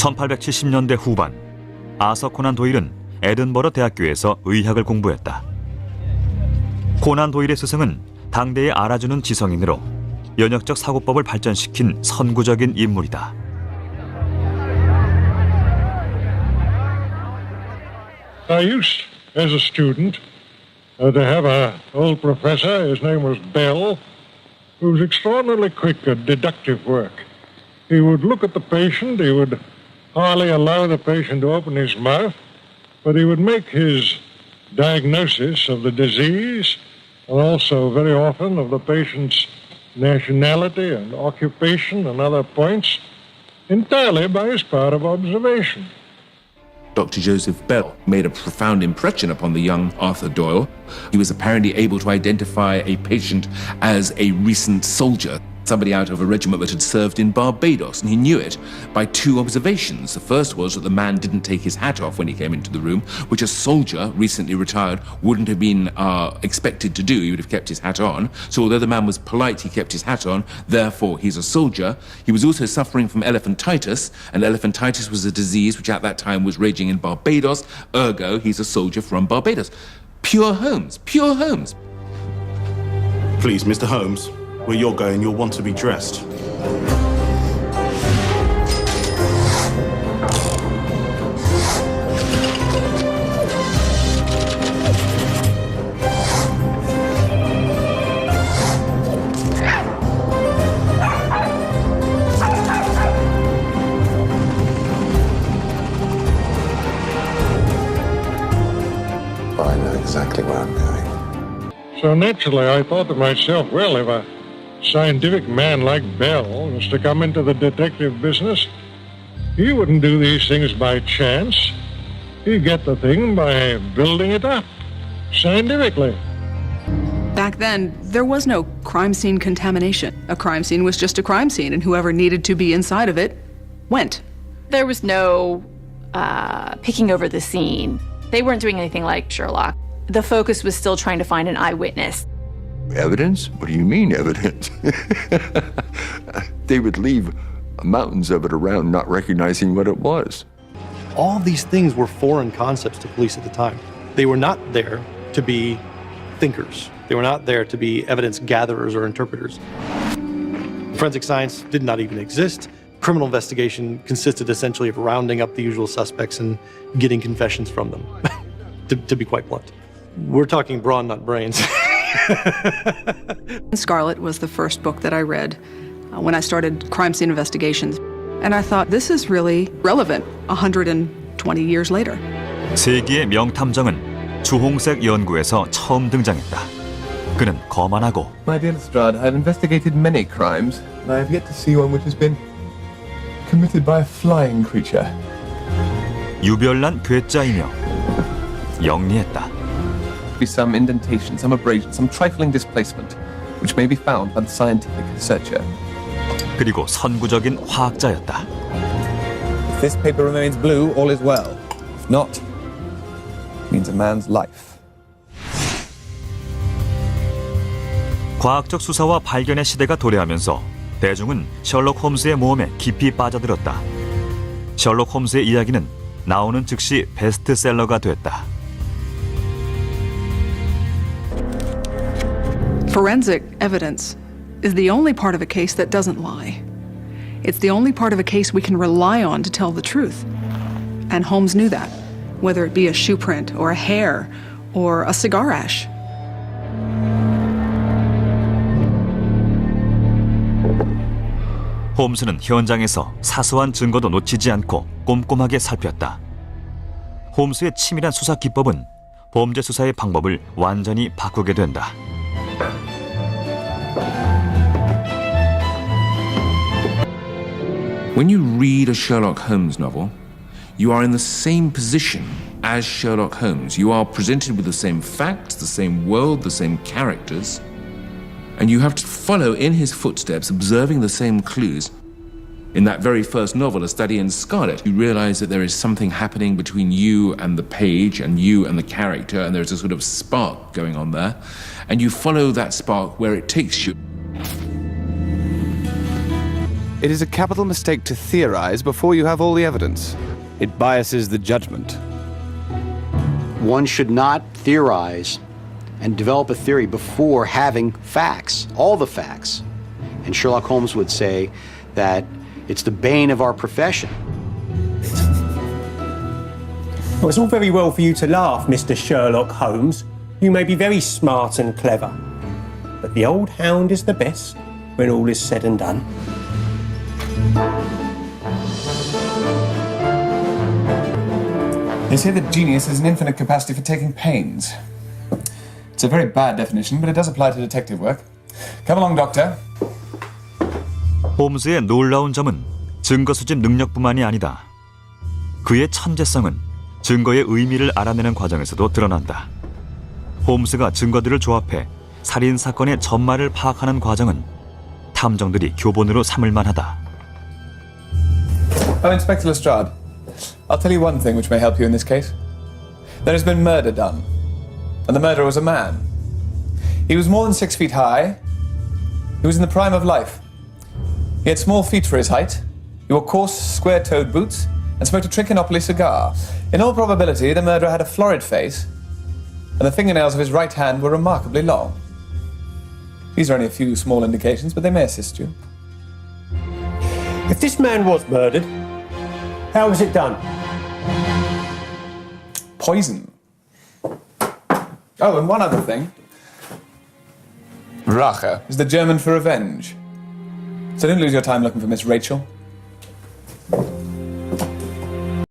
1870년대 후반, 아서 코난 도일은 에든버러 대학교에서 의학을 공부했다. 코난 도일의 스승은 당대에 알아주는 지성인으로 연역적 사고법을 발전시킨 선구적인 인물이다. I used, as a student, to have an old professor, his name was Bell, who was extraordinarily quick at deductive work. He would look at the patient, he would hardly allow the patient to open his mouth, but he would make his diagnosis of the disease and also very often of the patient's nationality and occupation and other points entirely by his power of observation. Dr. Joseph Bell made a profound impression upon the young Arthur Doyle. He was apparently able to identify a patient as a recent soldier, somebody out of a regiment that had served in Barbados, and he knew it by two observations. The first was that the man didn't take his hat off when he came into the room, which a soldier recently retired wouldn't have been expected to do. He would have kept his hat on. So although the man was polite, he kept his hat on, therefore he's a soldier. He was also suffering from elephantitis, and elephantitis was a disease which at that time was raging in Barbados, ergo he's a soldier from Barbados. Pure Holmes, pure Holmes. Please, Mr. Holmes, where you're going, you'll want to be dressed. I know exactly where I'm going. So naturally I thought to myself, well, if a scientific man like Bell was to come into the detective business, he wouldn't do these things by chance. He'd get the thing by building it up scientifically. Back then, there was no crime scene contamination. A crime scene was just a crime scene, and whoever needed to be inside of it went. There was no picking over the scene. They weren't doing anything like Sherlock. The focus was still trying to find an eyewitness. Evidence? What do you mean, evidence? They would leave mountains of it around not recognizing what it was. All of these things were foreign concepts to police at the time. They were not there to be thinkers. They were not there to be evidence gatherers or interpreters. Forensic science did not even exist. Criminal investigation consisted essentially of rounding up the usual suspects and getting confessions from them, to be quite blunt. We're talking brawn, not brains. Scarlet was the first book that I read when I started crime scene investigations. And I thought, this is really relevant 120 years later. 세기의 명탐정은 주홍색 연구에서 처음 등장했다. 그는 거만하고 My dear Lestrade, I have investigated many crimes, and I have yet to see one which has been committed by a flying creature. 유별난 괴짜이며 영리했다. Be some indentation, some abrasion, some trifling displacement, which may be found by the scientific searcher. 그리고 선구적인 화학자였다. If this paper remains blue, all is well. If not, it means a man's life. 과학적 수사와 발견의 시대가 도래하면서 대중은 셜록 홈즈의 모험에 깊이 빠져들었다. 셜록 홈즈의 이야기는 나오는 즉시 베스트셀러가 됐다. Forensic evidence is the only part of a case that doesn't lie. It's the only part of a case we can rely on to tell the truth. And Holmes knew that, whether it be a shoe print or a hair or a cigar ash. 홈즈는 현장에서 사소한 증거도 놓치지 않고 꼼꼼하게 살폈다. 홈즈의 치밀한 수사 기법은 범죄 수사의 방법을 완전히 바꾸게 된다. When you read a Sherlock Holmes novel, you are in the same position as Sherlock Holmes. You are presented with the same facts, the same world, the same characters, and you have to follow in his footsteps, observing the same clues. In that very first novel, A Study in Scarlet, you realize that there is something happening between you and the page and you and the character, and there's a sort of spark going on there, and you follow that spark where it takes you. It is a capital mistake to theorize before you have all the evidence. It biases the judgment. One should not theorize and develop a theory before having facts, all the facts. And Sherlock Holmes would say that it's the bane of our profession. Well, it's all very well for you to laugh, Mr. Sherlock Holmes. You may be very smart and clever, but the old hound is the best when all is said and done. They say that genius has an infinite capacity for taking pains. It's a very bad definition, but it does apply to detective work. Come along, Doctor. 홈즈의 놀라운 점은 증거 수집 능력뿐만이 아니다. 그의 천재성은 증거의 의미를 알아내는 과정에서도 드러난다. 홈스가 증거들을 조합해 살인 사건의 전말을 파악하는 과정은 탐정들이 교본으로 삼을 만하다. Oh, Inspector Lestrade, I'll tell you one thing which may help you in this case. There has been murder done, and the murderer was a man. He was more than 6 feet high. He was in the prime of life. He had small feet for his height. He wore coarse, square-toed boots and smoked a Trichinopoly cigar. In all probability, the murderer had a florid face, and the fingernails of his right hand were remarkably long. These are only a few small indications, but they may assist you. If this man was murdered, how was it done? Poison. Oh, and one other thing. Rache is the German for revenge. So don't lose your time looking for Miss Rachel.